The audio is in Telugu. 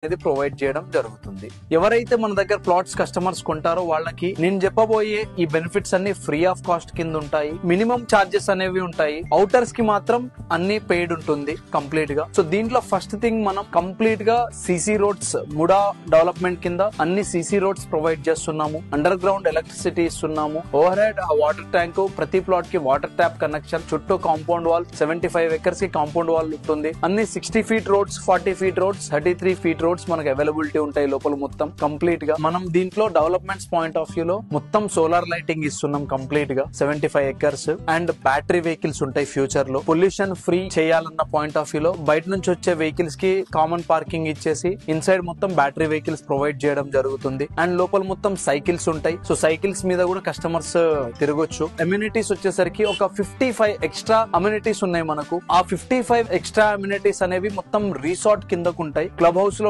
అనేది ప్రొవైడ్ చేయడం జరుగుతుంది. ఎవరైతే మన దగ్గర ప్లాట్స్ కస్టమర్స్ కొంటారో వాళ్ళకి నేను చెప్పబోయే ఈ బెనిఫిట్స్ అన్ని ఫ్రీ ఆఫ్ కాస్ట్ కింద ఉంటాయి. మినిమం చార్జెస్ అనేవి ఉంటాయి. అవుటర్స్ కి మాత్రం అన్ని పెయిడ్ ఉంటుంది కంప్లీట్ గా. సో దీంట్లో ఫస్ట్ థింగ్ మనం కంప్లీట్ గా సిసి రోడ్స్ ముడా డెవలప్మెంట్ కింద అన్ని సిసి రోడ్స్ ప్రొవైడ్ చేస్తున్నాము. అండర్ గ్రౌండ్ ఎలక్ట్రిసిటీ ఇస్తున్నాము. ఓవర్ హెడ్ వాటర్ ట్యాంక్, ప్రతి ప్లాట్ కి వాటర్ ట్యాప్ కనెక్షన్, చుట్టూ కాంపౌండ్ వాల్, 75 acres కి కాంపౌండ్ వాల్ ఉంటుంది. అన్ని 60 feet roads, 40 feet roads, 33 feet roads మనకు అవైలబిలిటీ ఉంటాయి లోపల మొత్తం కంప్లీట్ గా. మనం దీంట్లో డెవలప్మెంట్స్ పాయింట్ ఆఫ్ వ్యూ లో మొత్తం సోలార్ లైటింగ్ ఇస్తున్నాం కంప్లీట్ గా. 75 acres అండ్ బ్యాటరీ వెహికల్స్ ఉంటాయి ఫ్యూచర్ లో. పొల్యూషన్ ఫ్రీ చేయాలన్న పాయింట్ ఆఫ్ వ్యూ లో బయట నుంచి వచ్చే వెహికల్స్ కి కామన్ పార్కింగ్ ఇచ్చేసి ఇన్సైడ్ మొత్తం బ్యాటరీ వెహికల్స్ ప్రొవైడ్ చేయడం జరుగుతుంది. అండ్ లోపల మొత్తం సైకిల్స్ ఉంటాయి. సో సైకిల్స్ మీద కూడా కస్టమర్స్ తిరగొచ్చు. అమ్యూనిటీస్ వచ్చేసరికి ఒక 55 ఎక్స్ట్రా అమ్యూనిటీస్ ఉన్నాయి మనకు. ఆ 55 ఎక్స్ట్రా అమ్యూనిటీస్ అనేవి మొత్తం రిసార్ట్ కిందకు ఉంటాయి. క్లబ్ హౌస్ లో